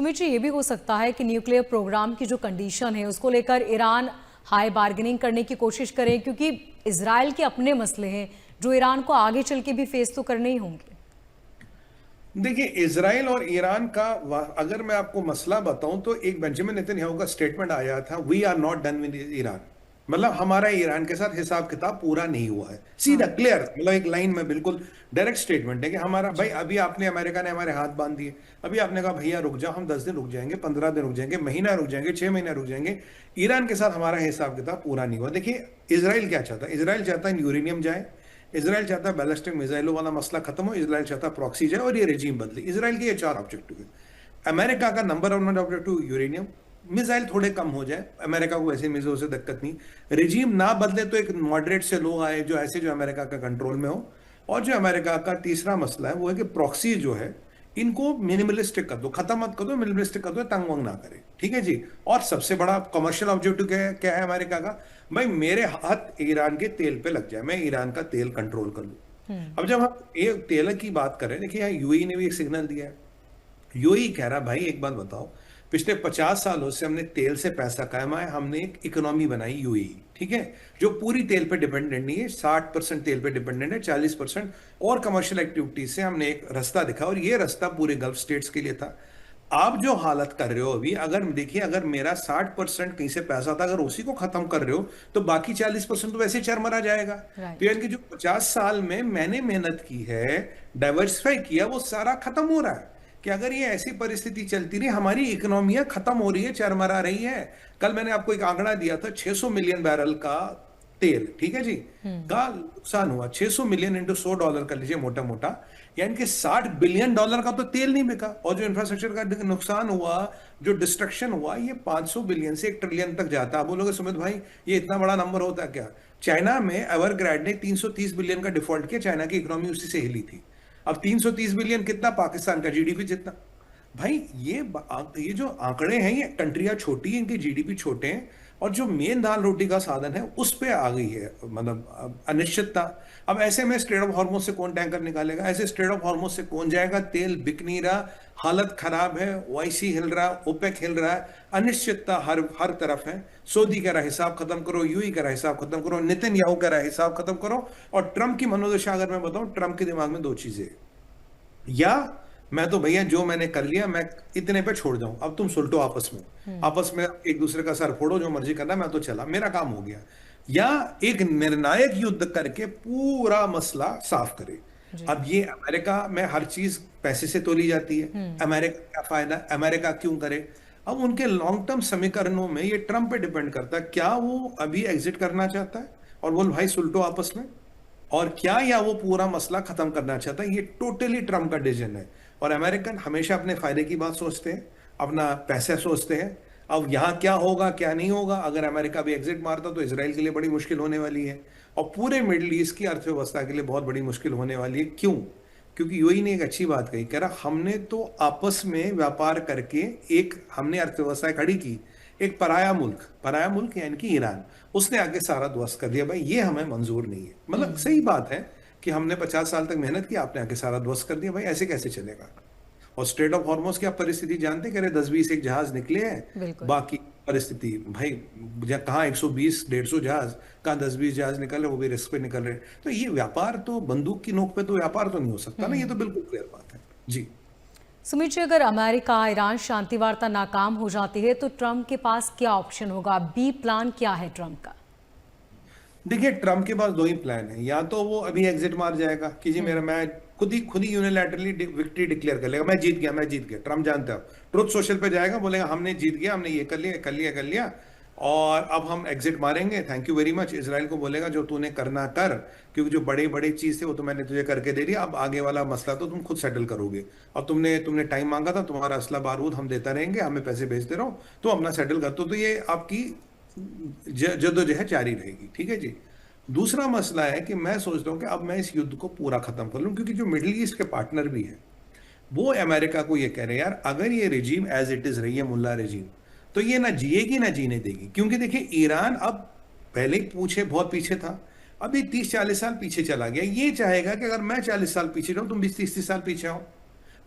सुमित जी, ये भी हो सकता है कि न्यूक्लियर प्रोग्राम की जो कंडीशन है उसको लेकर ईरान हाई बार्गेनिंग करने की कोशिश करे, क्योंकि इजराइल के अपने मसले हैं जो ईरान को आगे चल के भी फेस तो करने ही होंगे। देखिए, इजराइल और ईरान का अगर मैं आपको मसला बताऊं तो एक बेंजामिन नेतन्याहू का स्टेटमेंट आया था, we are not done with Iran. मतलब हमारा ईरान के साथ हिसाब किताब पूरा नहीं हुआ है, सीधा हाँ। क्लियर, मतलब एक लाइन में बिल्कुल डायरेक्ट स्टेटमेंट है कि हमारा भाई, अभी आपने, अमेरिका ने हमारे हाथ बांध दिए। अभी आपने कहा भैया रुक जाओ, हम 10 दिन रुक जाएंगे, 15 दिन रुक जाएंगे, महीना रुक जाएंगे, 6 महीना रुक जाएंगे। ईरान के साथ हमारा हिसाब किताब पूरा नहीं हुआ। देखिए, इसराइल क्या चाहता है? इसराइल चाहता है यूरेनियम जाए, इसराइल चाहता है बैलिस्टिक मिसाइलों वाला मसला खत्म हो, इसराइल चाहता है प्रॉक्सी जाए और ये रेजीम बदले। इसराइल के ये 4 ऑब्जेक्टिव है। अमेरिका का नंबर 1 ऑब्जेक्टिव यूरेनियम, मिसाइल थोड़े कम हो जाए, अमेरिका को वैसे मिसाइल से दिक्कत नहीं, रेजीम ना बदले तो एक मॉडरेट से लोग आए जो ऐसे जो अमेरिका का कंट्रोल में हो। और जो अमेरिका का तीसरा मसला है वो है कि प्रॉक्सी जो है, इनको मिनिमलिस्टिक कर दो, खत्म मत कर दो, मिनिमलिस्टिक कर दो, तंग वंग ना करे, ठीक है जी। और सबसे बड़ा कमर्शियल ऑब्जेक्टिव क्या है अमेरिका का? भाई मेरे हाथ ईरान के तेल पे लग जाए, मैं ईरान का तेल कंट्रोल कर लूं। अब जब हम ये तेल की बात करें, देखिए यहाँ यूएई ने भी एक सिग्नल दिया है। यूएई कह रहा भाई एक बात बताओ, पिछले 50 सालों से हमने तेल से पैसा कमाया, हमने एक इकोनॉमी बनाई यूएई, ठीक है, जो पूरी तेल पे डिपेंडेंट नहीं है, 60% तेल पे डिपेंडेंट है, 40% और कमर्शियल एक्टिविटीज से हमने एक रास्ता दिखा, और ये रास्ता पूरे गल्फ स्टेट्स के लिए था। आप जो हालत कर रहे हो अभी, अगर देखिए, अगर मेरा 60% कहीं से पैसा था, अगर उसी को खत्म कर रहे हो तो बाकी 40% तो वैसे चरमरा जाएगा। तो राइट। यानी कि जो 50 साल में मैंने मेहनत की है, डाइवर्सिफाई किया, वो सारा खत्म हो रहा है। कि अगर ये ऐसी परिस्थिति चलती रही, हमारी इकोनॉमियां खत्म हो रही है, चरमरा रही है। कल मैंने आपको एक आंकड़ा दिया था, 600 मिलियन बैरल का तेल, ठीक है जी, का नुकसान हुआ। 600 मिलियन इंटू $100 कर लीजिए मोटा मोटा, यानी कि $60 बिलियन का तो तेल नहीं बिका। और जो इंफ्रास्ट्रक्चर का नुकसान हुआ, जो डिस्ट्रक्शन हुआ, ये 500 बिलियन से 1 ट्रिलियन तक जाता। आप बोलोगे सुमित भाई ये इतना बड़ा नंबर होता क्या? चाइना में एवरग्रांड ने 330 बिलियन का डिफॉल्ट किया, चाइना की इकोनॉमी उसी से हिली थी। अब 330 बिलियन कितना? पाकिस्तान का जीडीपी जितना। भाई ये जो आंकड़े हैं, ये कंट्रियां छोटी हैं, इनके जीडीपी छोटे हैं, और जो मेन दाल रोटी का साधन है उस पे आ गई है, मतलब अनिश्चितता। अब ऐसे में स्ट्रेट ऑफ हॉर्मुज से कौन टैंकर निकालेगा? ऐसे स्ट्रेट ऑफ हॉर्मुज से कौन जाएगा? तेल बिक नहीं रहा, हालत खराब है, ओआईसी हिल रहा, ओपेक हिल रहा है, अनिश्चितता हर हर तरफ है। सऊदी कह रहा हिसाब खत्म करो, यूएई कह रहा हिसाब खत्म करो, नेतन्याहू कह रहा हिसाब खत्म करो। और ट्रंप की मनोदशा अगर मैं बताऊं, ट्रंप के दिमाग में 2 चीजें, या मैं तो भैया जो मैंने कर लिया मैं इतने पे छोड़ जाऊं, अब तुम सुलटो आपस में एक दूसरे का सर फोड़ो, जो मर्जी करना, मैं तो चला, मेरा काम हो गया। या एक निर्णायक युद्ध करके पूरा मसला साफ करे। जी। अब ये अमेरिका में हर चीज पैसे से तोली जाती है, अमेरिका क्या फायदा, अमेरिका क्यों करे? अब उनके लॉन्ग टर्म समीकरणों में ये ट्रंप पे डिपेंड करता है, क्या वो अभी एग्जिट करना चाहता है और बोल भाई सुलटो आपस में, और क्या या वो पूरा मसला खत्म करना चाहता है। ये टोटली ट्रम्प का डिसीजन है। और अमेरिकन हमेशा अपने फायदे की बात सोचते हैं, अपना पैसा सोचते हैं। अब यहां क्या होगा क्या नहीं होगा, अगर अमेरिका भी एग्जिट मारता तो इसराइल के लिए बड़ी मुश्किल होने वाली है, और पूरे मिडिल ईस्ट की अर्थव्यवस्था के लिए बहुत बड़ी मुश्किल होने वाली है। क्यों? क्योंकि यूएई ने एक अच्छी बात कही, कह रहा हमने तो आपस में व्यापार करके एक हमने अर्थव्यवस्था खड़ी की, एक पराया मुल्क यानी कि ईरान, उसने आगे सारा ध्वस्त कर दिया। भाई ये हमें मंजूर नहीं है। मतलब सही बात है कि हमने 50 साल तक मेहनत की, आपने आगे सारा ध्वस्त कर दिया। भाई ऐसे कैसे चलेगा? और स्ट्रेट ऑफ हॉर्मुज की आप परिस्थिति जानते, कह रहे 10-20 एक जहाज निकले हैं, बिल्कुल। बाकी परिस्थिति भाई कहाँ 120-150 जहाज, कहाँ 10-20 जहाज निकल रहे, वो भी रिस्क पे निकल रहे हैं। तो ये व्यापार तो बंदूक की नोक पे तो व्यापार तो नहीं हो सकता ना, ये तो बिल्कुल क्लियर बात है जी। सुमित जी, अगर अमेरिका ईरान शांति वार्ता नाकाम हो जाती है तो ट्रंप के पास क्या ऑप्शन होगा? बी प्लान क्या है ट्रंप का? देखिए, ट्रम्प के पास 2 ही प्लान है। या तो वो अभी एग्जिट मार जाएगा कि जी मेरा, मैं खुद ही यूनिलैटरली विक्ट्री डिक्लेयर कर लेगा, मैं जीत गया। ट्रम्प जानते हो, ट्रुथ सोशल पे जाएगा, बोलेगा हमने जीत गया, हमने ये कर लिया और अब हम एग्जिट मारेंगे, thank you very much. Israel को बोलेगा जो तूने करना कर, क्योंकि जो बड़े बड़े चीज थे वो तो मैंने तुझे करके दे दिया, अब आगे वाला मसला तो तुम खुद सेटल करोगे। और तुमने टाइम मांगा था, तुम्हारा असला बारूद हम देता रहेंगे, हमें पैसे भेजते रहो, तो अपना सेटल कर। तो ये आपकी जद्दोजहद जारी रहेगी, ठीक है जी। दूसरा मसला है कि मैं सोचता हूं कि अब मैं इस युद्ध को पूरा खत्म कर लूं, क्योंकि जो मिडिल ईस्ट के पार्टनर भी है वो अमेरिका को ये कह रहे हैं, यार अगर ये रेजीम एज इट इज रही है, मुल्ला रेजीम, तो ये ना जिएगी ना जीने देगी। क्योंकि देखिए, ईरान अब पहले ही बहुत पीछे था, अभी 30-40 साल पीछे चला गया। ये चाहेगा कि अगर मैं 40 साल पीछे जाऊं, तुम 20-30 साल पीछे आओ।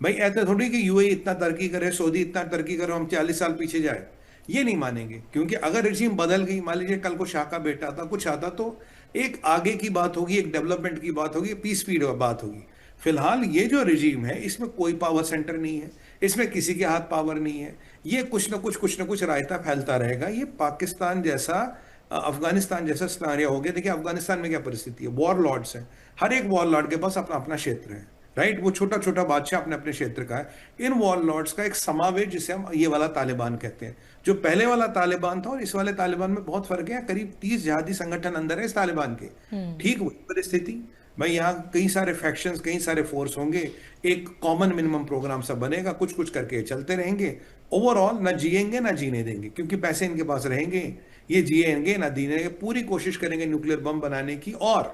भाई ऐसा थोड़ी कि यूएई इतना तरक्की करे, सऊदी इतना तरक्की करे, हम 40 साल पीछे जाए, ये नहीं मानेंगे। क्योंकि अगर रिजीम बदल गई, मान लीजिए कल को शाह का बेटा था, कुछ आता, तो एक आगे की बात होगी, एक डेवलपमेंट की बात होगी, पीस की बात होगी। फिलहाल ये जो रिजीम है, इसमें कोई पावर सेंटर नहीं है, इसमें किसी के हाथ पावर नहीं है, ये कुछ ना कुछ रायता फैलता रहेगा। ये पाकिस्तान जैसा, अफगानिस्तान जैसा सिनारियो हो गया। देखिए अफगानिस्तान में क्या परिस्थिति है, वॉर लॉर्ड्स हैं, हर एक वॉर लॉर्ड के पास अपना अपना क्षेत्र है, राइट। वो छोटा छोटा बादशाह अपने अपने क्षेत्र का है। इन वॉर लॉर्ड्स का एक समावेश, जिसे हम ये वाला तालिबान कहते हैं। जो पहले वाला तालिबान था और इस वाले तालिबान में बहुत फर्क है। करीब 30 जिहादी संगठन अंदर है इस तालिबान के। ठीक वही परिस्थिति भाई, यहाँ कई सारे फैक्शंस, कई सारे फोर्स होंगे, एक कॉमन मिनिमम प्रोग्राम सब बनेगा, कुछ कुछ करके चलते रहेंगे। ओवरऑल ना जिएंगे ना जीने देंगे, क्योंकि पैसे इनके पास रहेंगे, ये जिएंगे ना जीने देंगे। पूरी कोशिश करेंगे न्यूक्लियर बम बनाने की। और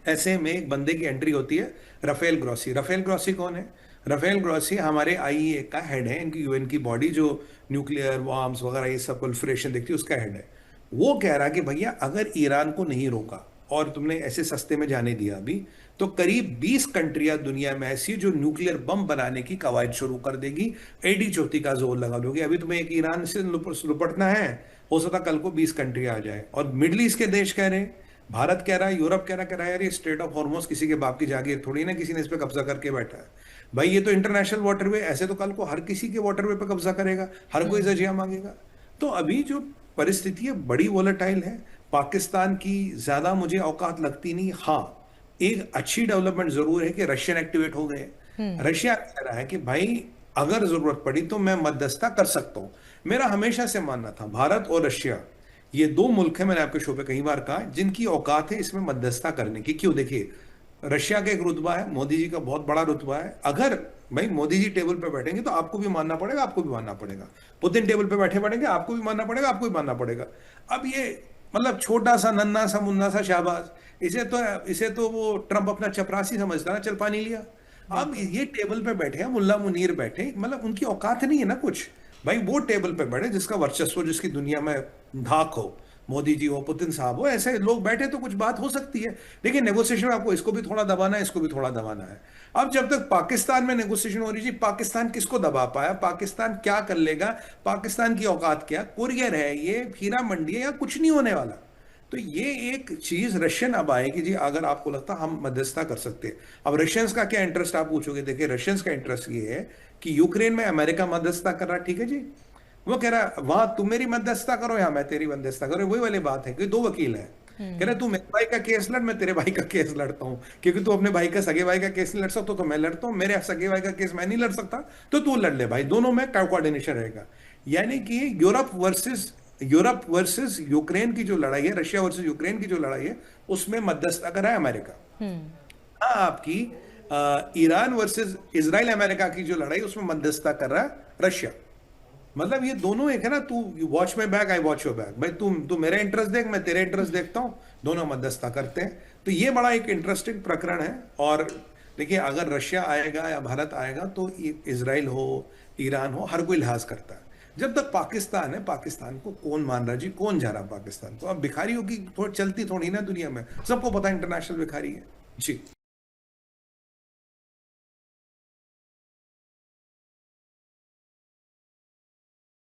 ऐसे में एक बंदे की एंट्री होती है, राफेल ग्रॉसी। राफेल ग्रॉसी कौन है? राफेल ग्रॉसी हमारे आईईए का हेड है, इनकी यूएन की बॉडी जो न्यूक्लियर आर्म्स वगैरह ये सब प्रोलिफरेशन देखती है, उसका हेड है। वो कह रहा कि भैया अगर ईरान को नहीं रोका और तुमने ऐसे सस्ते में जाने दिया अभी, तो करीब 20 कंट्रियां दुनिया में ऐसी जो न्यूक्लियर बम बनाने की कवायद शुरू कर देगी, एडी चौथी का जोर लगा दोगे। अभी तुम्हें एक ईरान से लुपटना है, हो सकता कल को 20 कंट्रियां आ जाए। और मिडिल ईस्ट के देश कह रहे हैं, भारत कह रहा है, यूरोप कह रहा है, यार ये स्ट्रेट ऑफ हॉर्मोज किसी के बाप की जागीर थोड़ी ना, किसी ने इस पे कब्जा करके बैठा है। भाई ये तो इंटरनेशनल वाटरवे, ऐसे तो कल को हर किसी के वाटरवे पे कब्जा करेगा, हर कोई जजिया मांगेगा। तो अभी जो परिस्थिति है बड़ी वोलेटाइल है। पाकिस्तान की ज्यादा मुझे औकात लगती नहीं। हाँ, एक अच्छी डेवलपमेंट जरूर है कि रशियन एक्टिवेट हो गए। रशिया कह रहा है कि भाई अगर जरूरत पड़ी तो मैं मध्यस्थता कर सकता हूं। मेरा हमेशा से मानना था भारत और रशिया ये दो मुल्क हैं, मैंने आपके शो पे कई बार कहा, जिनकी औकात है इसमें मध्यस्थता करने की। क्यों? देखिए रशिया का एक रुतबा है, मोदी जी का बहुत बड़ा रुतबा है। अगर भाई मोदी जी टेबल पे बैठेंगे तो आपको भी मानना पड़ेगा, आपको भी मानना पड़ेगा। पुतिन टेबल पे बैठे पड़ेंगे, आपको भी मानना पड़ेगा, आपको भी मानना पड़ेगा। अब ये मतलब छोटा सा नन्ना सा मुन्ना सा शाहबाज, इसे तो वो ट्रंप अपना चपरासी समझता ना, चल पानी लिया। अब ये टेबल पे बैठे हैं, मुल्ला मुनीर बैठे, मतलब उनकी औकात नहीं है ना कुछ। भाई वो टेबल पे बैठे जिसका वर्चस्व, जिसकी दुनिया में धाक हो, मोदी जी हो, पुतिन साहब हो, ऐसे लोग बैठे तो कुछ बात हो सकती है। लेकिन नेगोशिएशन में आपको इसको भी थोड़ा दबाना है, इसको भी थोड़ा दबाना है। अब जब तक पाकिस्तान में नेगोशिएशन हो रही थी, पाकिस्तान किसको दबा पाया, पाकिस्तान क्या कर लेगा, पाकिस्तान की औकात क्या, कुरियर है ये, हीरा मंडी है, या कुछ नहीं होने वाला। तो ये एक चीज रशियन अब आए कि जी अगर आपको लगता हम मध्यस्थता कर सकते हैं। अब रशियंस का क्या इंटरेस्ट आप पूछोगे, देखिए रशियंस का इंटरेस्ट ये है कि यूक्रेन में अमेरिका मध्यस्थता कर रहा है, ठीक है जी, वो कह रहा है वहां तुम मेरी मध्यस्थता करो, या मैं तेरी मध्यस्थता करो। वही वाली बात है कि दो वकील हैं, कह रहे तू मेरे भाई का केस लड़, मैं तेरे भाई का केस लड़ता हूं। क्योंकि तू अपने भाई का, सगे भाई का केस नहीं लड़ सकता तो मैं लड़ता हूं, मेरे सगे भाई का केस मैं नहीं लड़ सकता तो तू लड़ ले भाई, दोनों में कोऑर्डिनेशन रहेगा। यानी कि यूरोप वर्सेस यूक्रेन की जो लड़ाई है, रशिया वर्सेस यूक्रेन की जो लड़ाई है, उसमें मध्यस्थता कर रहा है अमेरिका। हाँ, आपकी ईरान वर्सेस इजराइल अमेरिका की जो लड़ाई, उसमें मध्यस्थता कर रहा है रशिया। मतलब ये दोनों एक है ना, तू watch my back, I watch your back. भाई तू मेरे इंटरेस्ट देख, मैं तेरे इंटरेस्ट देखता हूं, दोनों मध्यस्थता करते हैं। तो ये बड़ा एक इंटरेस्टिंग प्रकरण है। और देखिए अगर रशिया आएगा या भारत आएगा तो इजराइल हो, ईरान हो, हर कोई लिहाज करता है। जब तक पाकिस्तान है, पाकिस्तान को कौन मान रहा जी, कौन जा रहा पाकिस्तान को। अब भिखारियों की चलती थोड़ी ना दुनिया में, सबको पता इंटरनेशनल भिखारी है जी।